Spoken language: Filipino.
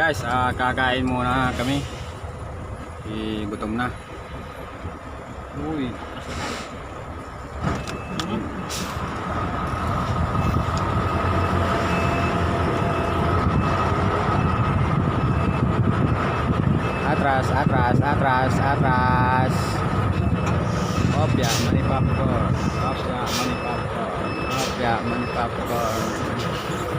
Guys, kakain muna kami. Gutom na. Uy. Atras, atras, atras, atras. Opya, money popcorn. Opya, money popcorn. Opya, money popcorn.